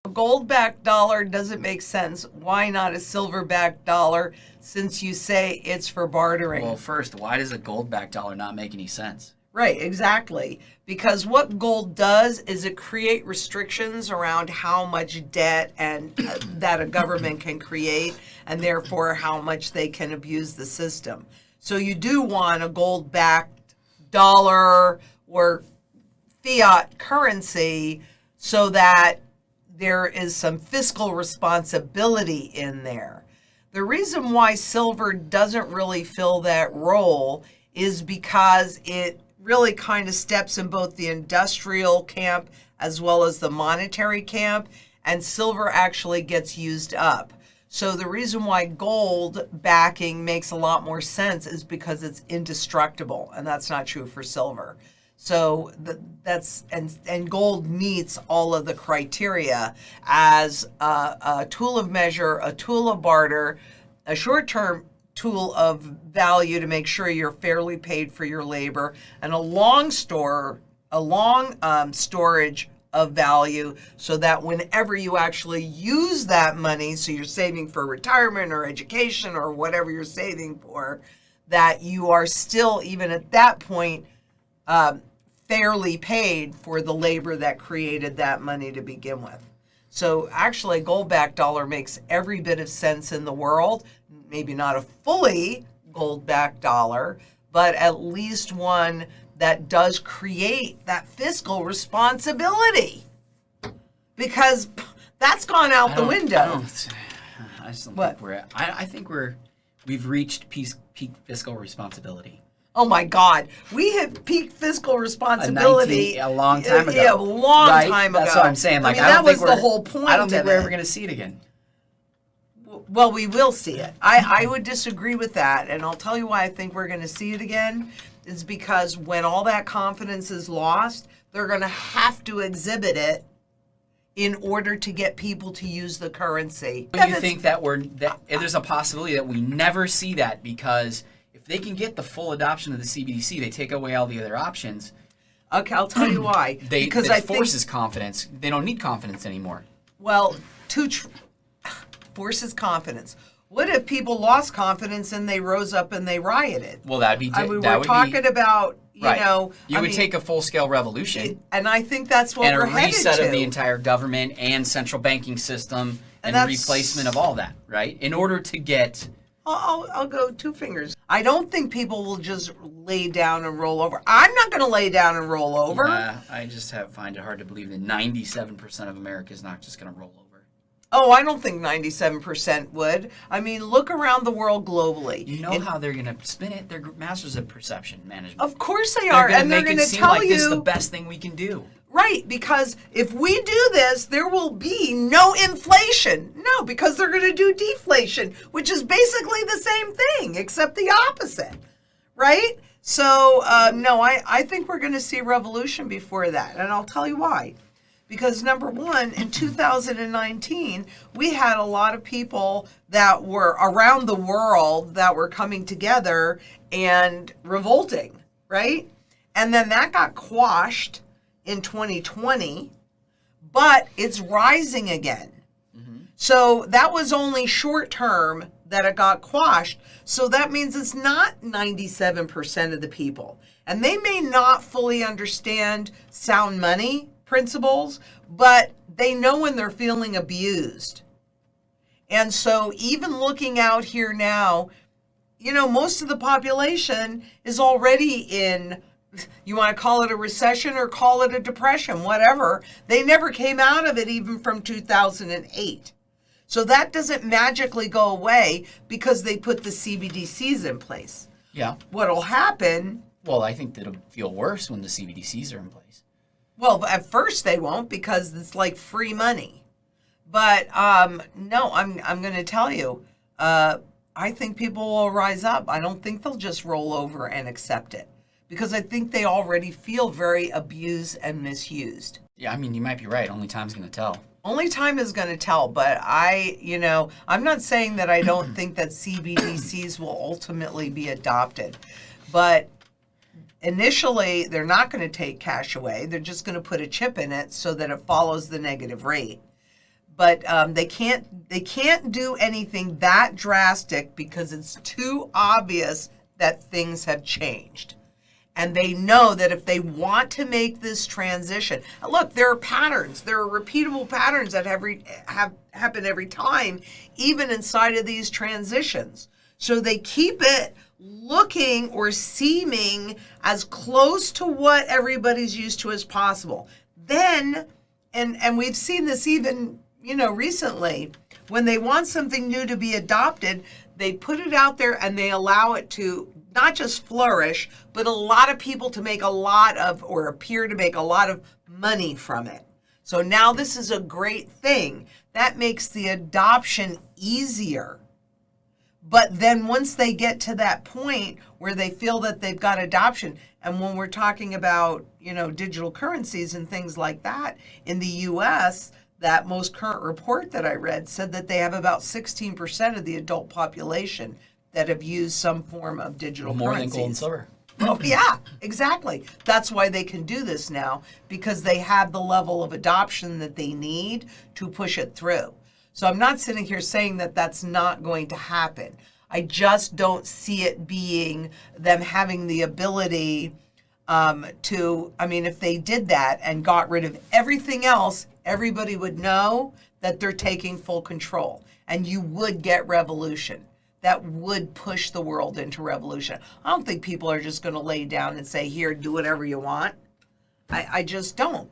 A gold-backed dollar doesn't make sense. Why not a silver-backed dollar since you say it's for bartering? Well, first, why does a gold-backed dollar not make any sense? Right, exactly. Because what gold does is it create restrictions around how much debt and that a government can create, and therefore how much they can abuse the system. So you do want a gold-backed dollar or fiat currency so that there is some fiscal responsibility in there. The reason why silver doesn't really fill that role is because it really kind of steps in both the industrial camp as well as the monetary camp, and silver actually gets used up. So the reason why gold backing makes a lot more sense is because it's indestructible, and that's not true for silver. So that's and gold meets all of the criteria as a tool of measure, a tool of barter, a short-term tool of value to make sure you're fairly paid for your labor, and a long storage of value so that whenever you actually use that money, so you're saving for retirement or education or whatever you're saving for, that you are still, even at that point, fairly paid for the labor that created that money to begin with. So actually, gold-backed dollar makes every bit of sense in the world. Maybe not a fully gold-backed dollar, but at least one that does create that fiscal responsibility, because that's gone out the window. I just don't think we're at, I think we've reached peak fiscal responsibility. Oh my God, we hit peak fiscal responsibility a long time ago. Yeah, a long time ago. That's what I'm saying. Like, I mean, that was the whole point. I don't think of we're it. ever going to see it again. Well, we will see it. I would disagree with that, and I'll tell you why I think we're going to see it again. Is because when all that confidence is lost, they're going to have to exhibit it in order to get people to use the currency. Do you think that there's a possibility that we never see that, because if they can get the full adoption of the CBDC, they take away all the other options. Okay, I'll tell you why. Because it forces confidence. They don't need confidence anymore. Well, forces confidence. What if people lost confidence and they rose up and they rioted? Well, that'd be. We're talking about, you know. You would take a full-scale revolution. And I think that's what we're headed to. And a reset of the entire government and central banking system and replacement of all that, right? In order to get. I'll go two fingers. I don't think people will just lay down and roll over. I'm not going to lay down and roll over. I just find it hard to believe that 97% of America is not just going to roll over. Oh, I don't think 97% would. I mean, look around the world globally. You know how they're going to spin it? They're masters of perception management. Of course they are. And they're going to tell you this is the best thing we can do. Right, because if we do this, there will be no inflation. No, because they're going to do deflation, which is basically the same thing, except the opposite. Right? So, no, I think we're going to see revolution before that. And I'll tell you why. Because number one, in 2019, we had a lot of people that were around the world that were coming together and revolting, right? And then that got quashed in 2020, but it's rising again. Mm-hmm. So that was only short term that it got quashed. So that means it's not 97% of the people. And they may not fully understand sound money principles, but they know when they're feeling abused. And so even looking out here now, you know, most of the population is already in, you want to call it a recession or call it a depression, whatever. They never came out of it even from 2008. So that doesn't magically go away because they put the CBDCs in place. Yeah. What'll happen? Well, I think that it'll feel worse when the CBDCs are in place. Well, at first they won't because it's like free money. But no, I'm going to tell you, I think people will rise up. I don't think they'll just roll over and accept it because I think they already feel very abused and misused. Yeah, I mean, you might be right. Only time's going to tell. Only time is going to tell. But I'm not saying that I don't think that CBDCs will ultimately be adopted. But initially, they're not going to take cash away. They're just going to put a chip in it so that it follows the negative rate. But they can't do anything that drastic because it's too obvious that things have changed. And they know that if they want to make this transition, look, there are patterns, there are repeatable patterns that have happen every time, even inside of these transitions. So they keep it looking or seeming as close to what everybody's used to as possible. Then, and we've seen this even, recently, when they want something new to be adopted, they put it out there and they allow it to not just flourish, but a lot of people to make a lot of, or appear to make a lot of money from it. So now this is a great thing. That makes the adoption easier. But then once they get to that point where they feel that they've got adoption, and when we're talking about, digital currencies and things like that, in the US, that most current report that I read said that they have about 16% of the adult population that have used some form of digital More currencies. than gold and silver. Oh, yeah, exactly. That's why they can do this now, because they have the level of adoption that they need to push it through. So I'm not sitting here saying that that's not going to happen. I just don't see it being them having the ability if they did that and got rid of everything else, everybody would know that they're taking full control, and you would get revolution. That would push the world into revolution. I don't think people are just going to lay down and say, here, do whatever you want. I just don't.